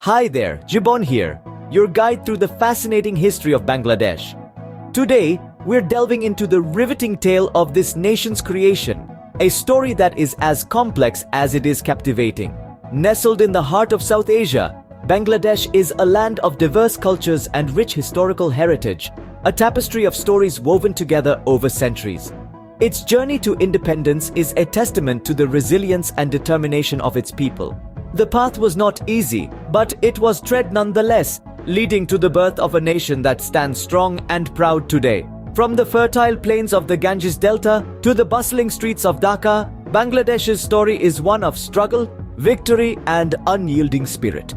Hi there, Jibon here, your guide through the fascinating history of Bangladesh. Today, we're delving into the riveting tale of this nation's creation, a story that is as complex as it is captivating. Nestled in the heart of South Asia, Bangladesh is a land of diverse cultures and rich historical heritage, a tapestry of stories woven together over centuries. Its journey to independence is a testament to the resilience and determination of its people. The path was not easy, but it was tread nonetheless, leading to the birth of a nation that stands strong and proud today. From the fertile plains of the Ganges Delta to the bustling streets of Dhaka, Bangladesh's story is one of struggle, victory, and unyielding spirit.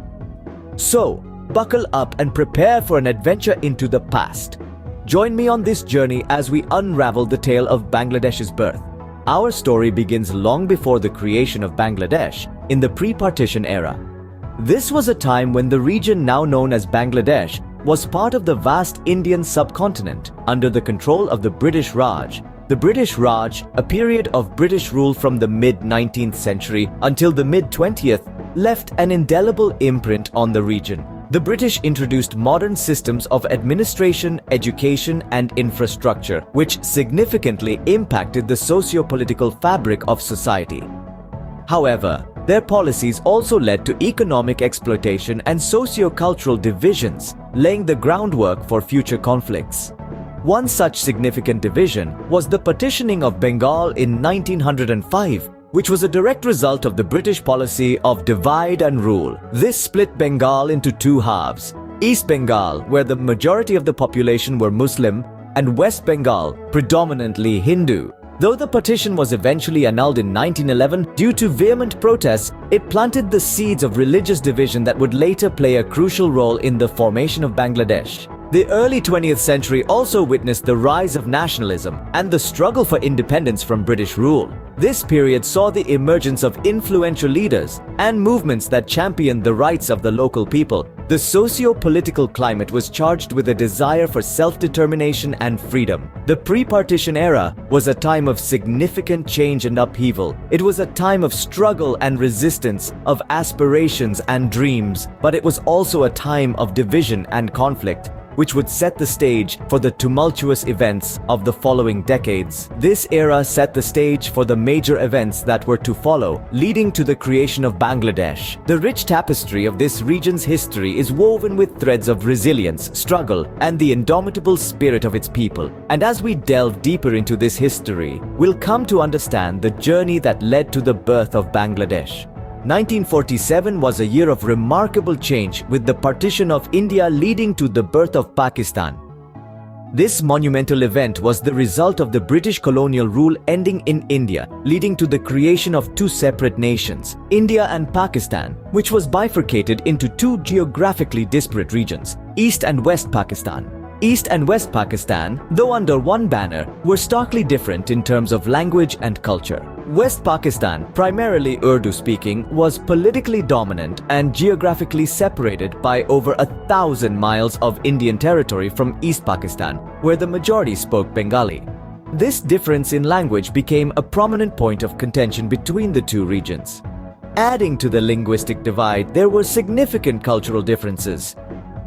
So, buckle up and prepare for an adventure into the past. Join me on this journey as we unravel the tale of Bangladesh's birth. Our story begins long before the creation of Bangladesh, in the pre-partition era. This was a time when the region now known as Bangladesh was part of the vast Indian subcontinent under the control of the British Raj. The British Raj, a period of British rule from the mid-19th century until the mid-20th, left an indelible imprint on the region. The British introduced modern systems of administration, education, and infrastructure, which significantly impacted the socio-political fabric of society. However, their policies also led to economic exploitation and socio-cultural divisions, laying the groundwork for future conflicts. One such significant division was the partitioning of Bengal in 1905, which was a direct result of the British policy of divide and rule. This split Bengal into two halves: East Bengal, where the majority of the population were Muslim, and West Bengal, predominantly Hindu. Though the partition was eventually annulled in 1911 due to vehement protests, it planted the seeds of religious division that would later play a crucial role in the formation of Bangladesh. The early 20th century also witnessed the rise of nationalism and the struggle for independence from British rule. This period saw the emergence of influential leaders and movements that championed the rights of the local people. The socio-political climate was charged with a desire for self-determination and freedom. The pre-partition era was a time of significant change and upheaval. It was a time of struggle and resistance, of aspirations and dreams, but it was also a time of division and conflict, which would set the stage for the tumultuous events of the following decades. This era set the stage for the major events that were to follow, leading to the creation of Bangladesh. The rich tapestry of this region's history is woven with threads of resilience, struggle, and the indomitable spirit of its people. And as we delve deeper into this history, we'll come to understand the journey that led to the birth of Bangladesh. 1947 was a year of remarkable change, with the partition of India leading to the birth of Pakistan. This monumental event was the result of the British colonial rule ending in India, leading to the creation of two separate nations, India and Pakistan, which was bifurcated into two geographically disparate regions, East and West Pakistan. East and West Pakistan, though under one banner, were starkly different in terms of language and culture. West Pakistan, primarily Urdu-speaking, was politically dominant and geographically separated by over 1,000 miles of Indian territory from East Pakistan, where the majority spoke Bengali. This difference in language became a prominent point of contention between the two regions. Adding to the linguistic divide, there were significant cultural differences.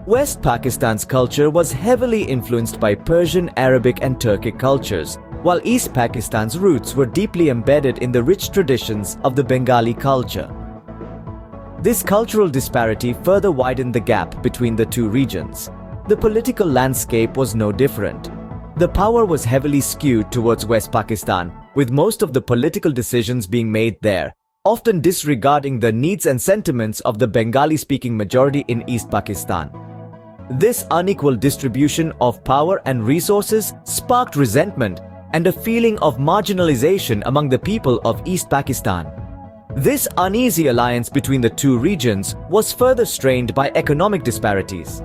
West Pakistan's culture was heavily influenced by Persian, Arabic, and Turkic cultures, while East Pakistan's roots were deeply embedded in the rich traditions of the Bengali culture. This cultural disparity further widened the gap between the two regions. The political landscape was no different. The power was heavily skewed towards West Pakistan, with most of the political decisions being made there, often disregarding the needs and sentiments of the Bengali-speaking majority in East Pakistan. This unequal distribution of power and resources sparked resentment and a feeling of marginalization among the people of East Pakistan. This uneasy alliance between the two regions was further strained by economic disparities.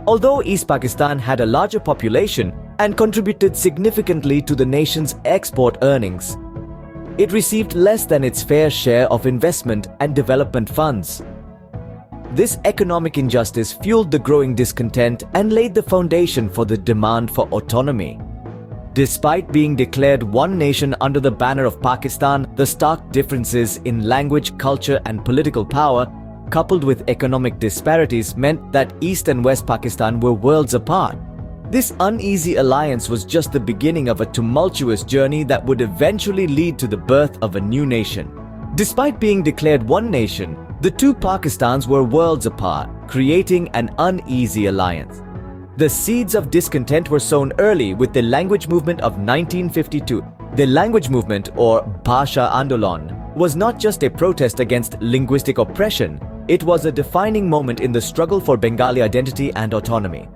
Although East Pakistan had a larger population and contributed significantly to the nation's export earnings, it received less than its fair share of investment and development funds. This economic injustice fueled the growing discontent and laid the foundation for the demand for autonomy. Despite being declared one nation under the banner of Pakistan, the stark differences in language, culture, and political power coupled with economic disparities, meant that East and West Pakistan were worlds apart. This uneasy alliance was just the beginning of a tumultuous journey that would eventually lead to the birth of a new nation. Despite being declared one nation, the two Pakistans were worlds apart, creating an uneasy alliance. The seeds of discontent were sown early with the language movement of 1952. The language movement, or Bhasha Andolan, was not just a protest against linguistic oppression, it was a defining moment in the struggle for Bengali identity and autonomy.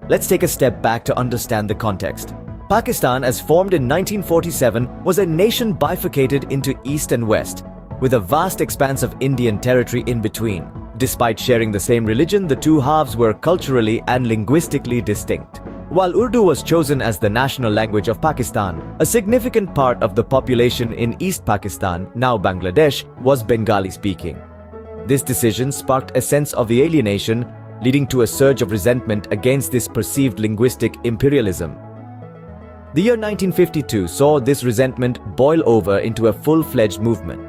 Let's take a step back to understand the context. Pakistan, as formed in 1947, was a nation bifurcated into East and West, with a vast expanse of Indian territory in between. Despite sharing the same religion, the two halves were culturally and linguistically distinct. While Urdu was chosen as the national language of Pakistan, a significant part of the population in East Pakistan, now Bangladesh, was Bengali-speaking. This decision sparked a sense of alienation, leading to a surge of resentment against this perceived linguistic imperialism. The year 1952 saw this resentment boil over into a full-fledged movement.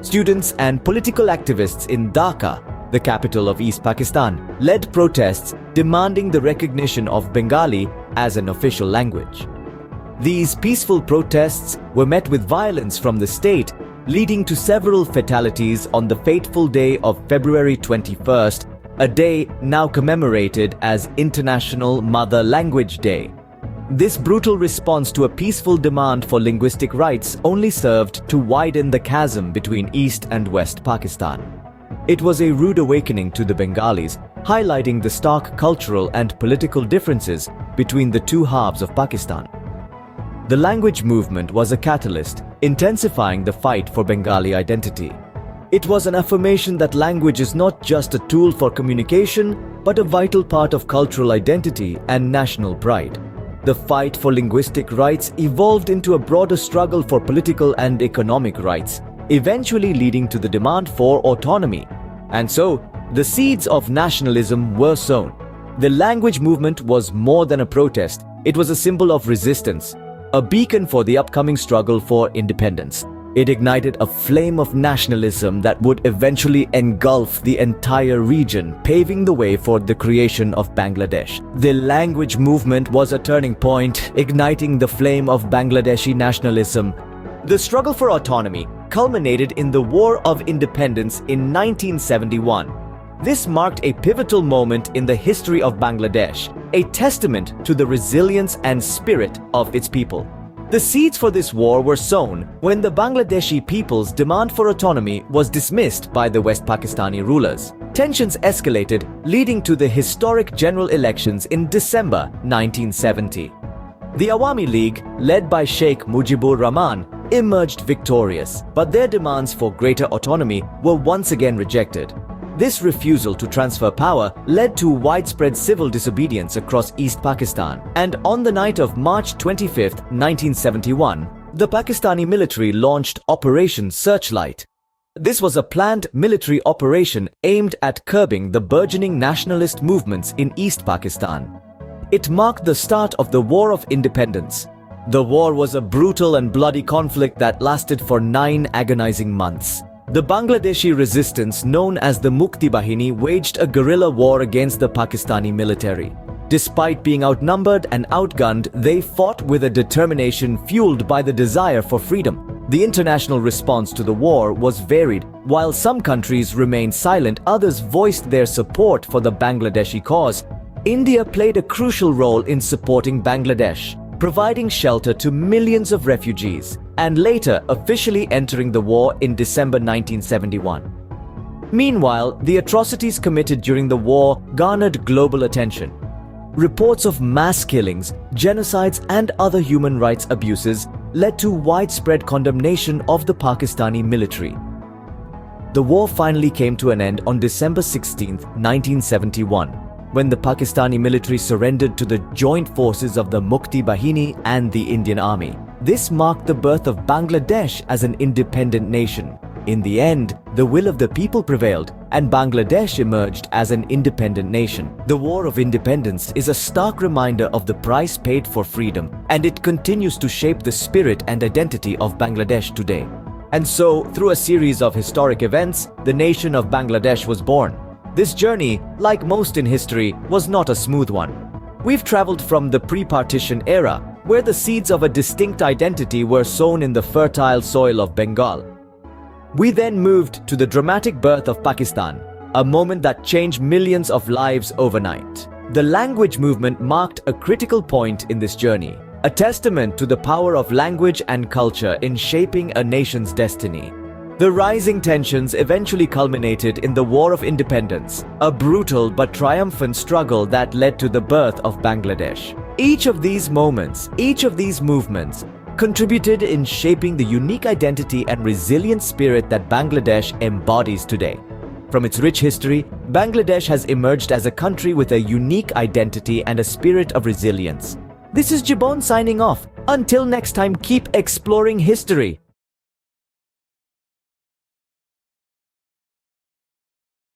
Students and political activists in Dhaka, the capital of East Pakistan, led protests demanding the recognition of Bengali as an official language. These peaceful protests were met with violence from the state, leading to several fatalities on the fateful day of February 21st, a day now commemorated as International Mother Language Day. This brutal response to a peaceful demand for linguistic rights only served to widen the chasm between East and West Pakistan. It was a rude awakening to the Bengalis, highlighting the stark cultural and political differences between the two halves of Pakistan. The language movement was a catalyst, intensifying the fight for Bengali identity. It was an affirmation that language is not just a tool for communication, but a vital part of cultural identity and national pride. The fight for linguistic rights evolved into a broader struggle for political and economic rights, eventually leading to the demand for autonomy. And so, the seeds of nationalism were sown. The language movement was more than a protest, it was a symbol of resistance, a beacon for the upcoming struggle for independence. It ignited a flame of nationalism that would eventually engulf the entire region, paving the way for the creation of Bangladesh. The language movement was a turning point, igniting the flame of Bangladeshi nationalism. The struggle for autonomy culminated in the War of Independence in 1971. This marked a pivotal moment in the history of Bangladesh, a testament to the resilience and spirit of its people. The seeds for this war were sown when the Bangladeshi people's demand for autonomy was dismissed by the West Pakistani rulers. Tensions escalated, leading to the historic general elections in December 1970. The Awami League, led by Sheikh Mujibur Rahman, emerged victorious, but their demands for greater autonomy were once again rejected. This refusal to transfer power led to widespread civil disobedience across East Pakistan, and on the night of March 25, 1971, the Pakistani military launched Operation Searchlight. This was a planned military operation aimed at curbing the burgeoning nationalist movements in East Pakistan. It marked the start of the War of Independence. The war was a brutal and bloody conflict that lasted for 9 agonizing months. The Bangladeshi resistance, known as the Mukti Bahini, waged a guerrilla war against the Pakistani military. Despite being outnumbered and outgunned, they fought with a determination fueled by the desire for freedom. The international response to the war was varied. While some countries remained silent, others voiced their support for the Bangladeshi cause. India played a crucial role in supporting Bangladesh, providing shelter to millions of refugees, and later officially entering the war in December 1971. Meanwhile, the atrocities committed during the war garnered global attention. Reports of mass killings, genocides, and other human rights abuses led to widespread condemnation of the Pakistani military. The war finally came to an end on December 16, 1971. When the Pakistani military surrendered to the joint forces of the Mukti Bahini and the Indian Army. This marked the birth of Bangladesh as an independent nation. In the end, the will of the people prevailed, and Bangladesh emerged as an independent nation. The War of Independence is a stark reminder of the price paid for freedom, and it continues to shape the spirit and identity of Bangladesh today. And so, through a series of historic events, the nation of Bangladesh was born. This journey, like most in history, was not a smooth one. We've traveled from the pre-partition era, where the seeds of a distinct identity were sown in the fertile soil of Bengal. We then moved to the dramatic birth of Pakistan, a moment that changed millions of lives overnight. The language movement marked a critical point in this journey, a testament to the power of language and culture in shaping a nation's destiny. The rising tensions eventually culminated in the War of Independence, a brutal but triumphant struggle that led to the birth of Bangladesh. Each of these moments, each of these movements, contributed in shaping the unique identity and resilient spirit that Bangladesh embodies today. From its rich history, Bangladesh has emerged as a country with a unique identity and a spirit of resilience. This is Jibon signing off. Until next time, keep exploring history.